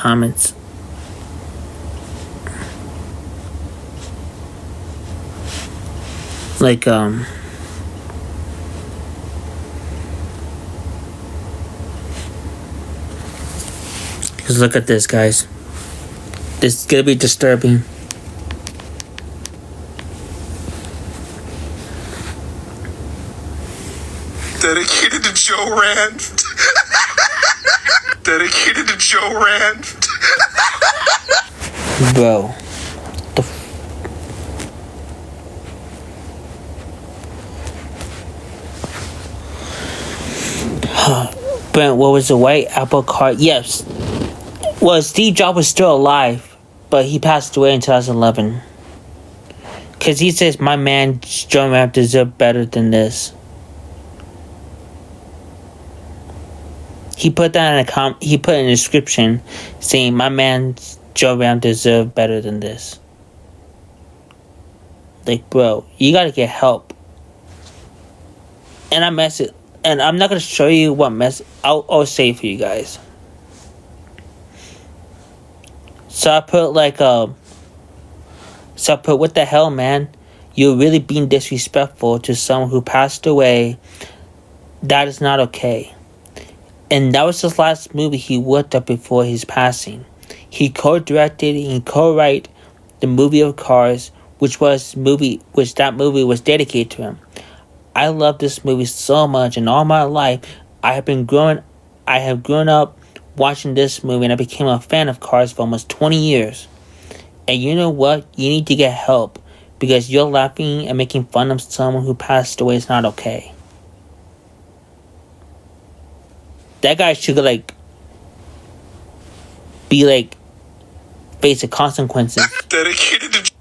comments. Like, just look at this, guys. This is gonna be disturbing. Dedicated to Joe Rand. Dedicated to Joe Rand. Bro. Brent, what was the white Apple card? Yes. Well, Steve Jobs was still alive, but he passed away in 2011. Because he says, my man, Joe Rand deserved better than this. He put that in he put in a description saying, my man, Joe Rand deserved better than this. Like, bro, you gotta get help. And and I'm not gonna show you what mess. I'll say for you guys. So I put what the hell, man? You're really being disrespectful to someone who passed away. That is not okay. And that was his last movie he worked up before his passing. He co-directed and co-wrote the movie of Cars, which that movie was dedicated to him. I love this movie so much, and all my life I have grown up watching this movie, and I became a fan of Cars for almost 20 years. And you know what? You need to get help, because you're laughing and making fun of someone who passed away is not okay. That guy should face the consequences. Dedicated to.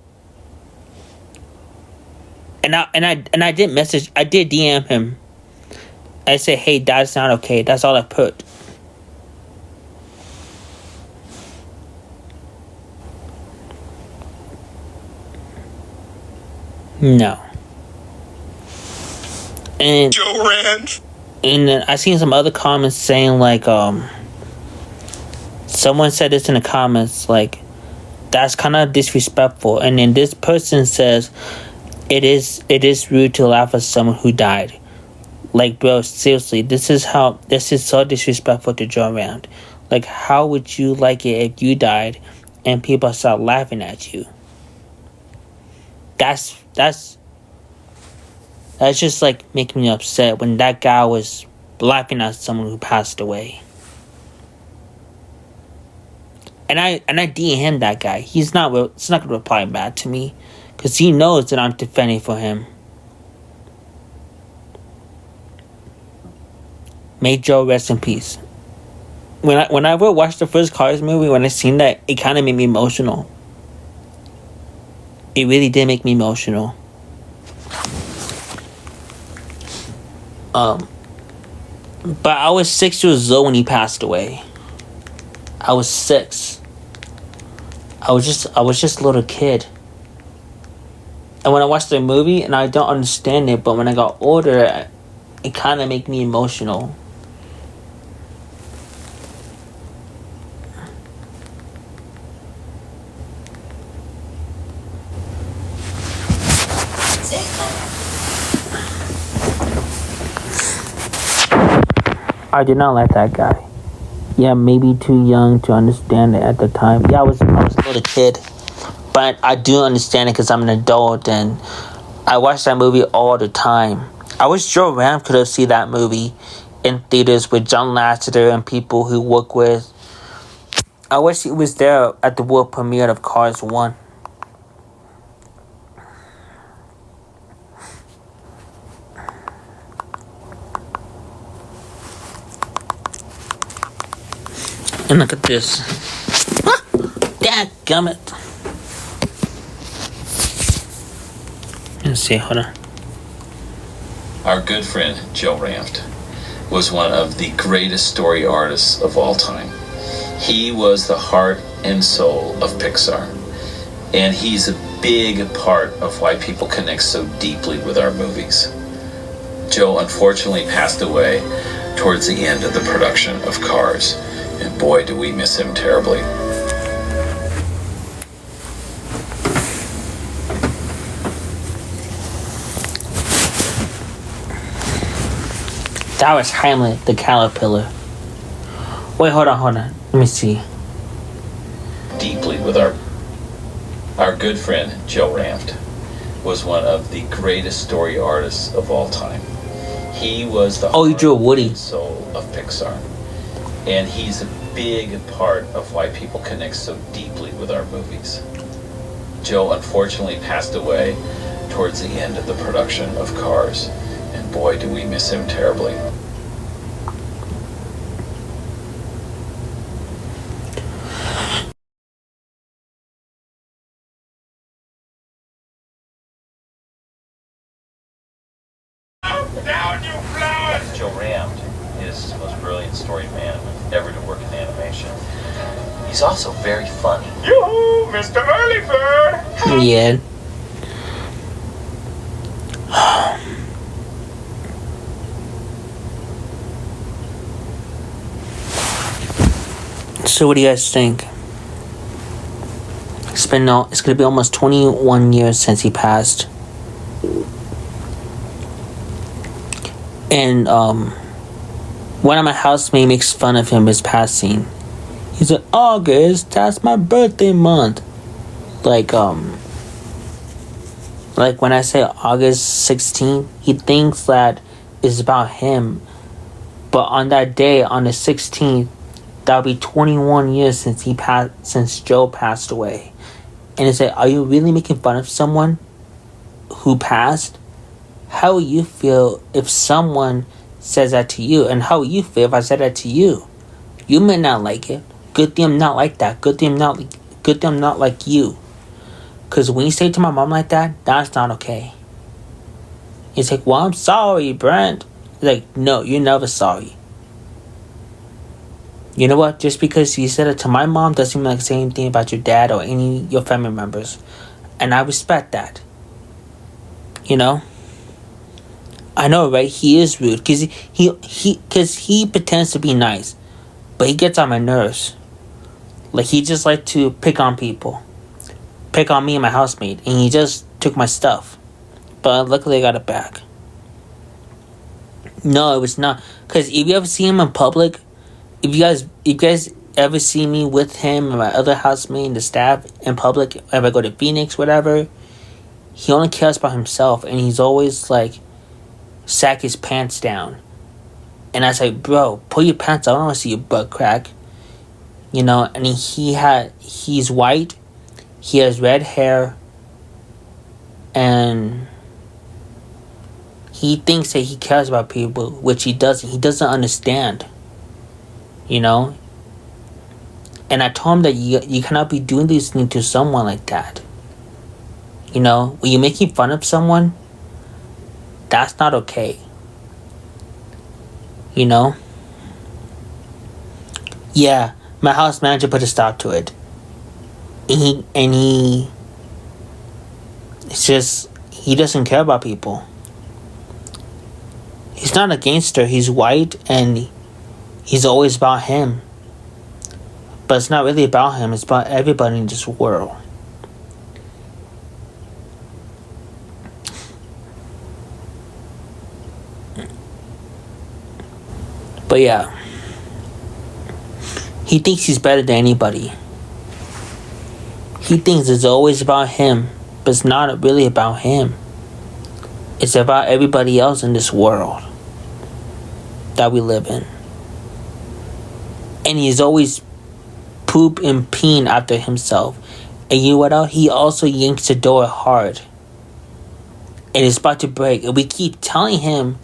And I did DM him. I said, hey, that's not okay. That's all I put. No. And Joe Rand. And then I seen some other comments saying someone said this in the comments, like, that's kind of disrespectful. And then this person says, it is rude to laugh at someone who died. Like, bro, seriously, this is so disrespectful to Joe Rand. Like, how would you like it if you died and people start laughing at you? That's just like making me upset when that guy was laughing at someone who passed away. And I DM him, that guy. It's not gonna reply back to me, because he knows that I'm defending for him. May Joe rest in peace. When I watched the first Cars movie, when I seen that, it kind of made me emotional. It really did make me emotional. But I was 6 years old when he passed away. I was 6. I was just a little kid. And when I watched the movie, and I don't understand it, but when I got older, it kind of made me emotional. I did not like that guy. Yeah, maybe too young to understand it at the time. Yeah, I was a little kid. But I do understand it because I'm an adult, and I watch that movie all the time. I wish Joe Rand could have seen that movie in theaters with John Lasseter and people who work with. I wish he was there at the world premiere of Cars 1. And look at this. Dadgummit. Let's see, hold on. Our good friend Joe Rand was one of the greatest story artists of all time. He was the heart and soul of Pixar. And he's a big part of why people connect so deeply with our movies. Joe unfortunately passed away towards the end of the production of Cars. And boy, do we miss him terribly. That was Hamlet the caterpillar. Wait, hold on. Let me see. Deeply with our good friend Joe Ranft was one of the greatest story artists of all time. He was the he drew Woody. and soul of Pixar, and he's a big part of why people connect so deeply with our movies. Joe unfortunately passed away towards the end of the production of Cars, and boy, do we miss him terribly. Down, you flowers! Joe Ranft is the most brilliant story man ever to work in animation. He's also very funny. You, Mr. Early Bird! Yeah. So what do you guys think? It's gonna be almost 21 years since he passed. And one of my housemates makes fun of him his passing. He's like, August, that's my birthday month. Like when I say August 16th, he thinks that it's about him. But on that day, on the 16th, that'll be 21 years since Joe passed away. And it's like, are you really making fun of someone who passed? How will you feel if someone says that to you? And how will you feel if I said that to you? You may not like it. Good thing I'm not like that. Good thing I'm not like you. Because when you say to my mom like that, that's not okay. It's like, well, I'm sorry, Brent. It's like, no, you're never sorry. You know what? Just because you said it to my mom doesn't mean like say anything about your dad or any of your family members. And I respect that. You know? I know, right? He is rude because he pretends to be nice, but he gets on my nerves. Like he just like to pick on people, pick on me and my housemate, and he just took my stuff. But luckily, I got it back. No, it was not. Because if you ever see him in public, if you guys ever see me with him and my other housemate and the staff in public, if I go to Phoenix, whatever, he only cares about himself, and he's always like, sack his pants down. And I say, bro, pull your pants up. I don't want to see your butt crack. You know, and he's white. He has red hair. And he thinks that he cares about people, which he doesn't. He doesn't understand. You know? And I told him that you cannot be doing these things to someone like that. You know? When you're making fun of someone, that's not okay. You know? Yeah, my house manager put a stop to it. And it's just, he doesn't care about people. He's not a gangster. He's white and he's always about him. But it's not really about him. It's about everybody in this world. But yeah, he thinks he's better than anybody. He thinks it's always about him, but it's not really about him. It's about everybody else in this world that we live in. And he's always poop and peeing after himself. And you know what else? He also yanks the door hard. And it's about to break. And we keep telling him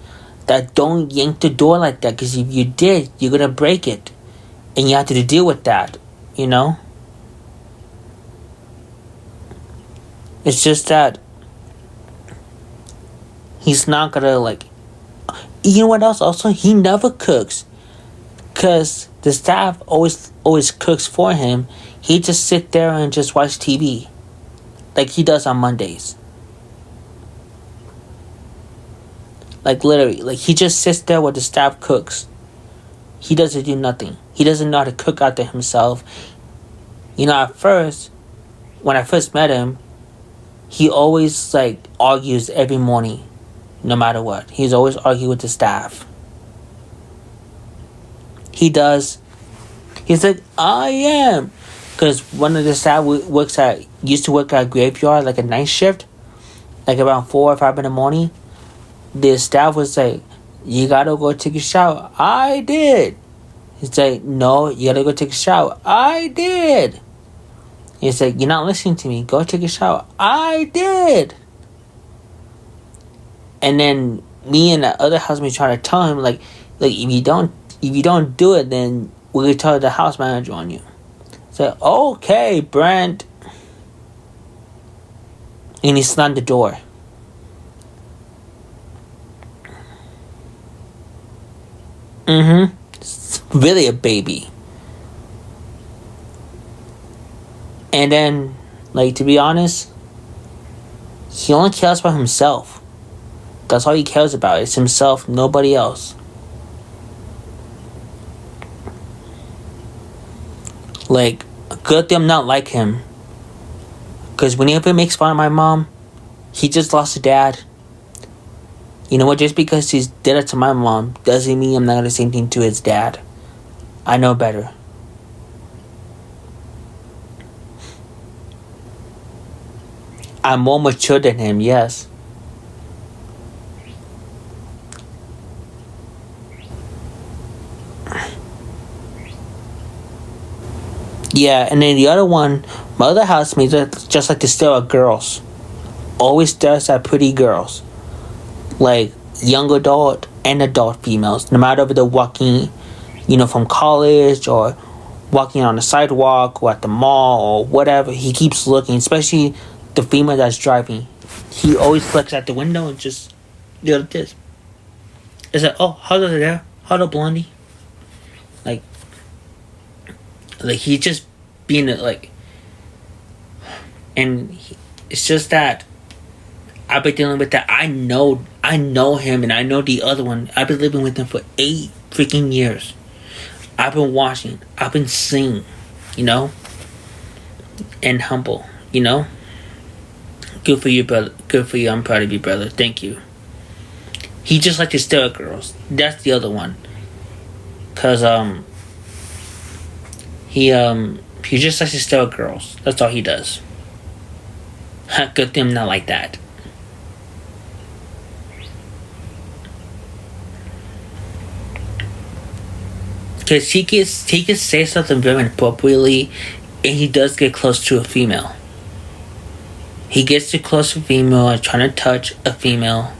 that don't yank the door like that, because if you did, you're gonna break it, and you have to deal with that. You know. It's just that he's not gonna like. You know what else? Also, he never cooks, cause the staff always cooks for him. He just sit there and just watch TV, like he does on Mondays. Like literally, like he just sits there while the staff cooks. He doesn't do nothing. He doesn't know how to cook after himself. At first, when I first met him, he always argues every morning, no matter what. He's always arguing with the staff. He does. He's like, I am. Because one of the staff used to work at a graveyard, like a night shift, like around 4 or 5 in the morning. The staff was like, you gotta go take a shower. I did. He's like, no, you gotta go take a shower. I did. He's like, you're not listening to me. Go take a shower. I did. And then me and the other housemate trying to tell him, like if you don't do it, then we're gonna tell the house manager on you. So okay, Brent. And he slammed the door. It's really a baby. And then, to be honest, he only cares about himself. That's all he cares about. It's himself, nobody else. Good thing I'm not like him. Because whenever he makes fun of my mom, he just lost a dad. You know what? Just because he's did it to my mom doesn't mean I'm not going to do the same thing to his dad. I know better. I'm more mature than him, yes. Yeah, and then the other one, my other housemates just like to stare at girls. Always stares at pretty girls. Young adult and adult females. No matter if they're walking, from college or walking on the sidewalk or at the mall or whatever. He keeps looking, especially the female that's driving. He always looks at the window and just like this. It's like, oh, hello there. Hello, blondie. He's just being it's just that I've been dealing with that. I know him, and I know the other one. I've been living with him for 8 freaking years. I've been watching. I've been seeing, and humble, Good for you, brother. Good for you. I'm proud of you, brother. Thank you. He just like to stare at girls. That's the other one. Cause he just likes to stare at girls. That's all he does. Good thing I'm not like that. Because he can say something very inappropriately, and he does get close to a female. He gets too close to a female and trying to touch a female.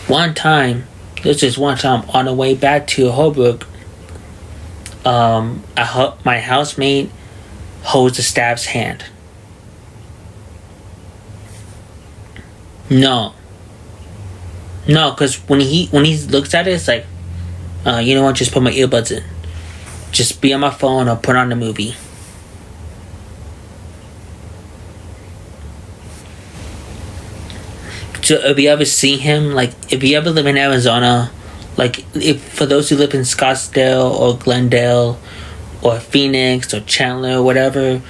One time on the way back to Holbrook, my housemate holds the staff's hand. No, because when he looks at it, it's like, you know what? Just put my earbuds in. Just be on my phone or put on the movie. So if you ever see him, if you ever live in Arizona, if for those who live in Scottsdale or Glendale or Phoenix or Chandler or whatever,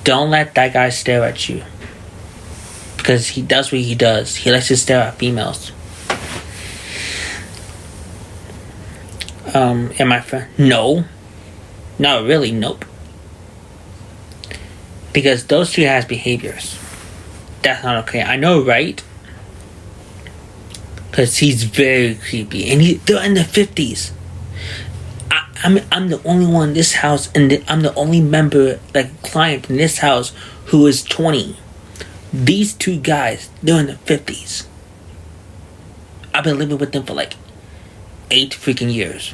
don't let that guy stare at you. Because he does what he does. He likes to stare at females. And my friend, no. Not really, nope. Because those two has behaviors. That's not okay. I know, right? Because he's very creepy. And they're in their 50s. I'm the only one in this house, and I'm the only member, client in this house who is 20. These two guys, they're in their 50s. I've been living with them for 8 freaking years.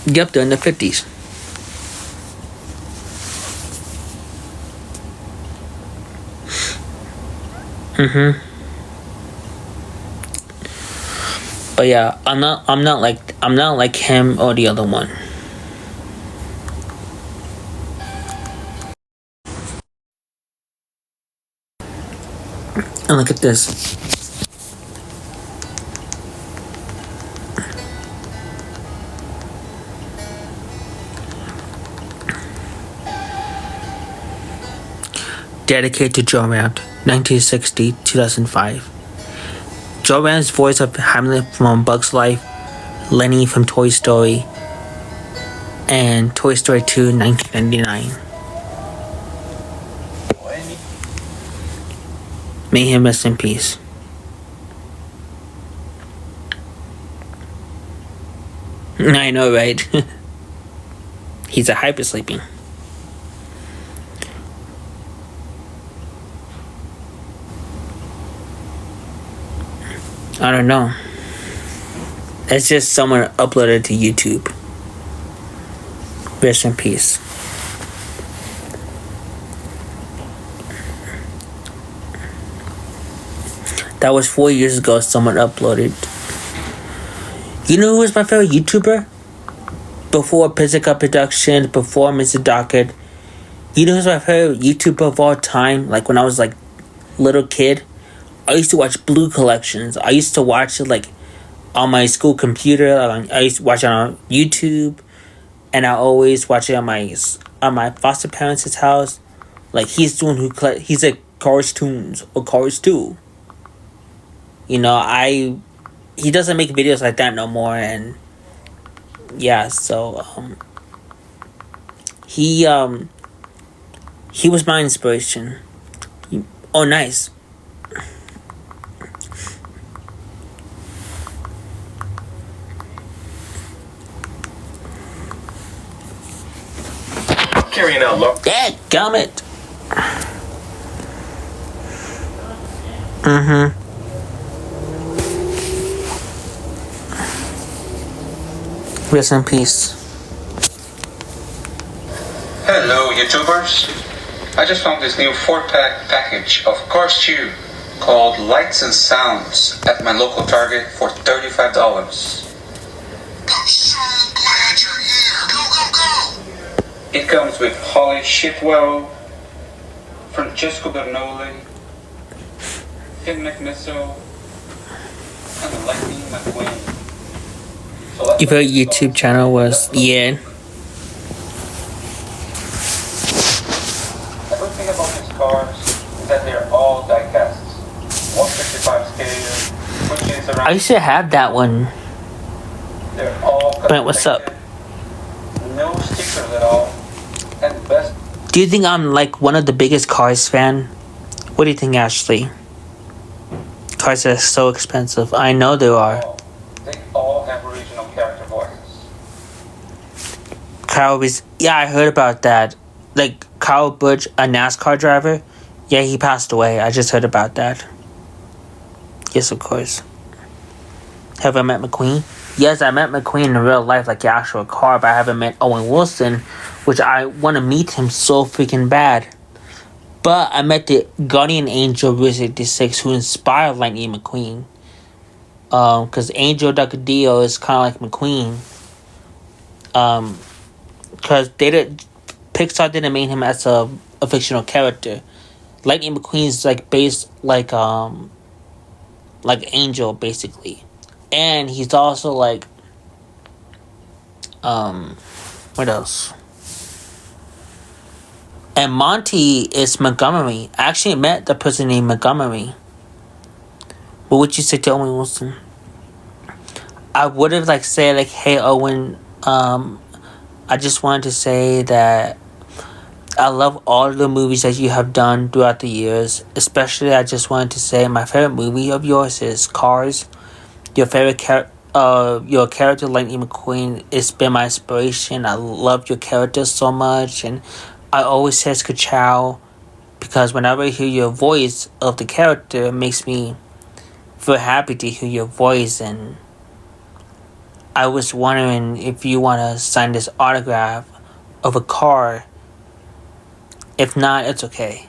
Yep, they're in their 50s. But yeah, I'm not like him or the other one. And look at this. Dedicated to Joe Ranft, 1960-2005. Joe Ranft's voice of Hamlet from Bug's Life, Lenny from Toy Story, and Toy Story 2, 1999. May him rest in peace. I know, right? He's a hypersleeping. I don't know. It's just someone uploaded to YouTube. Rest in peace. That was 4 years ago someone uploaded. You know who was my favorite YouTuber? Before Pizzica Productions, before Mr. Docket. You know who's my favorite YouTuber of all time? Like when I was like little kid? I used to watch Blue Collections. I used to watch it like on my school computer. I used to watch it on YouTube. And I always watch it on my foster parents' house. Like he's the one who he's like Cars Tunes or Cars 2. You know, he doesn't make videos like that no more, and yeah, so he was my inspiration. Oh, nice. Carrying out law. Dadgummit. Rest in peace. Hello YouTubers, I just found this new 4-pack package of Cars 2 called Lights and Sounds at my local Target for $35. I'm so glad you're here. Go, go, go! It comes with Holly Shipwell, Francesco Bernoulli, Finn McMissile, and Lightning McQueen. Your favorite YouTube channel was Ian. Everything about these cars is that they're all die-casts. 155 scale, which is around... I used to have that one. They're all Brent, what's up? No stickers at all. And best... Do you think I'm like one of the biggest Cars fan? What do you think, Ashley? Cars are so expensive. I know they are. They all have original character voices. Kyle was... Yeah, I heard about that. Like, Kyle Busch, a NASCAR driver. Yeah, he passed away. I just heard about that. Yes, of course. Have I met McQueen? Yes, I met McQueen in real life, like the actual car, but I haven't met Owen Wilson, which I want to meet him so freaking bad. But I met the Guardian Angel Wizard 6 who inspired Lightning McQueen. Because Angel Ducadillo is kind of like McQueen. Because Pixar didn't make him as a fictional character. Lightning McQueen's like based like Angel basically, and he's also like what else? And Monty is Montgomery. I actually met the person named Montgomery. What would you say to Owen Wilson? I would have like said like, hey Owen, I just wanted to say that I love all of the movies that you have done throughout the years. Especially, I just wanted to say my favorite movie of yours is Cars. Your character, Lightning McQueen, it's been my inspiration. I love your character so much, and I always say ka-chow because whenever I hear your voice of the character, it makes me feel happy to hear your voice. And I was wondering if you want to sign this autograph of a car. If not, it's okay.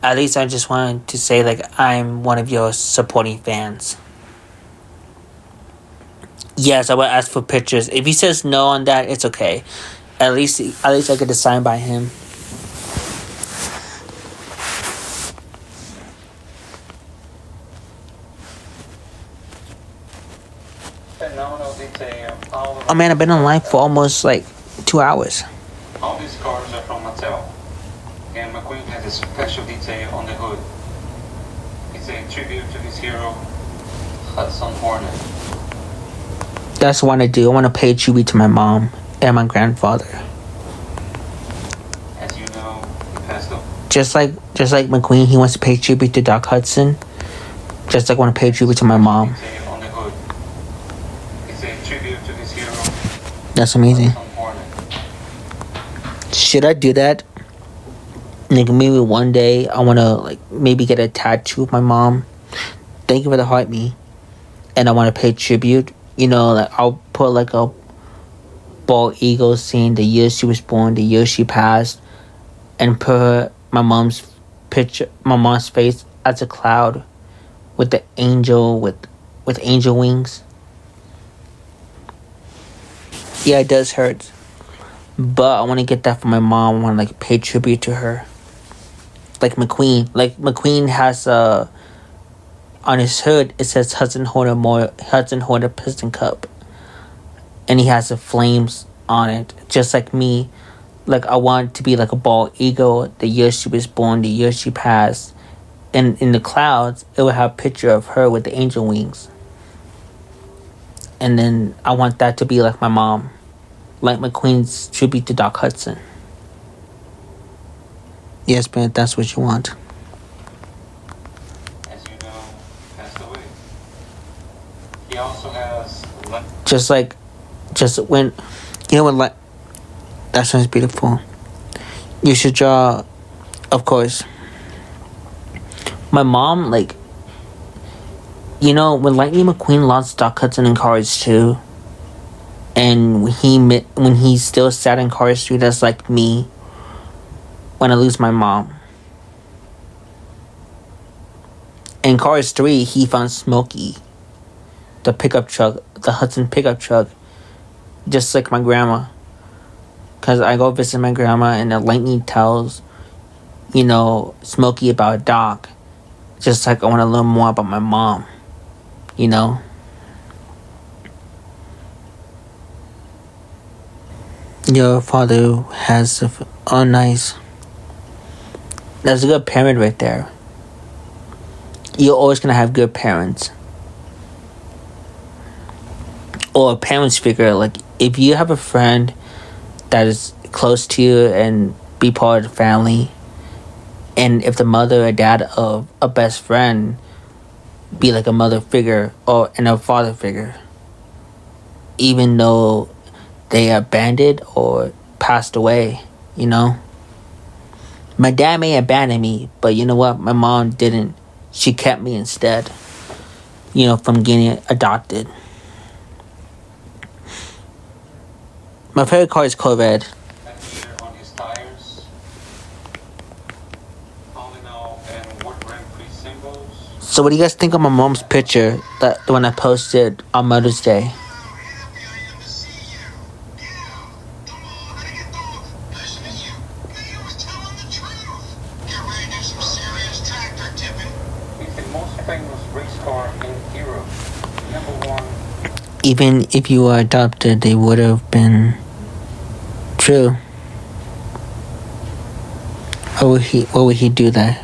At least I just wanted to say like I'm one of your supporting fans. Yes, I will ask for pictures. If he says no on that, it's okay. At least I get to sign by him. phenomenal detail. Oh man, I've been online for almost like 2 hours. All these cars are from Mattel. And McQueen has a special detail on the hood. It's a tribute to his hero, Hudson Hornet. That's what I do. I want to pay tribute to my mom and my grandfather. As you know, he passed away. Just like McQueen, he wants to pay tribute to Doc Hudson. Just like I want to pay tribute to my mom. Detail on the hood. It's a tribute to his hero, That's amazing. Hudson Hornet. Should I do that? Like maybe one day I want to like maybe get a tattoo of my mom. Thank you for the heart, me. And I want to pay tribute. You know, like I'll put like a bald eagle saying the year she was born, the year she passed, and put my mom's picture, my mom's face as a cloud with the angel with angel wings. Yeah, it does hurt, but I want to get that for my mom. I want to like pay tribute to her. Like McQueen has on his hood it says Hudson Hornet Piston Cup, and he has the flames on it, just like me. Like I want it to be like a bald eagle. The year she was born, the year she passed, and in the clouds it would have a picture of her with the angel wings. And then I want that to be like my mom, like McQueen's tribute to Doc Hudson. Yes, man, that's what you want. As you know, passed away. He also has Just when, you know what, like, that sounds beautiful. You should draw, of course. My mom, like, you know, when Lightning McQueen launched Doc Hudson in Cars 2, and when he still sat in Cars 3, that's like me when I lose my mom. In Cars 3, he found Smokey, the pickup truck, the Hudson pickup truck, just like my grandma. Because I go visit my grandma and the Lightning tells, you know, Smokey about Doc. Just like I want to learn more about my mom, you know? Your father has oh, nice. That's a good parent right there. You're always gonna have good parents. Or a parent's figure. Like, if you have a friend that is close to you and be part of the family, and if the mother or dad of a best friend be like a mother figure and a father figure, even though they abandoned or passed away, you know? My dad may abandon me, but you know what? My mom didn't. She kept me instead, you know, from getting adopted. My favorite car is Corvette. here on his tires. All in all, and what Grand Prix symbols. So what do you guys think of my mom's picture, the one I posted on Mother's Day? Happy I am to see you. Yeah. Come on, how do you do? Nice to meet you. He was telling the truth. Get ready to do some serious tractor tipping. It's the most famous race car in Europe. Number one. Even if you were adopted, they would have been true. Why would he do that?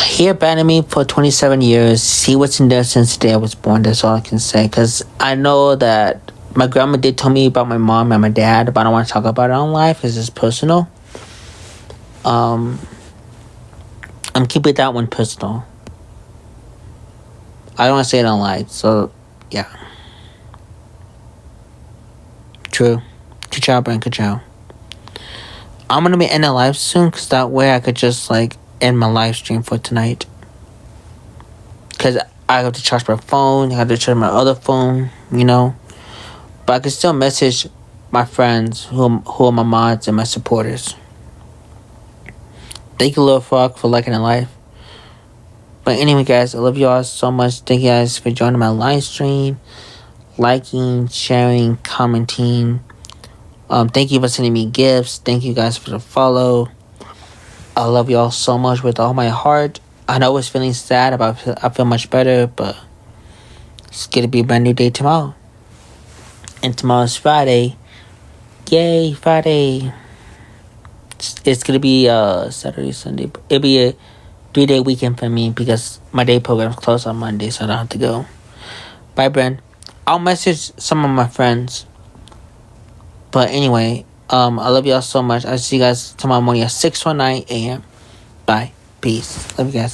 He abandoned me for 27 years. He wasn't there since the day I was born. That's all I can say. Because I know that my grandma did tell me about my mom and my dad, but I don't want to talk about it on live because it's personal. I'm keeping that one personal. I don't want to say it on live, so yeah. True. Ka-chow, Brian, ka-chow. I'm gonna be ending live soon, because that way I could just, like, end my live stream for tonight. Because I have to charge my phone, I have to charge my other phone, you know. But I can still message my friends who are my mods and my supporters. Thank you, Little Frog, for liking the live. But anyway, guys, I love you all so much. Thank you guys for joining my live stream, liking, sharing, commenting. Thank you for sending me gifts. Thank you guys for the follow. I love you all so much with all my heart. I know I was feeling sad, but I feel much better. But It's gonna be a brand new day tomorrow. And tomorrow's Friday. Yay, Friday. It's gonna be Saturday, Sunday. It'll be a 3-day weekend for me because my day program's closed on Monday, so I don't have to go. Bye, Bren. I'll message some of my friends. But anyway, I love y'all so much. I'll see you guys tomorrow morning at 6:09 a.m. Bye. Peace. Love you guys.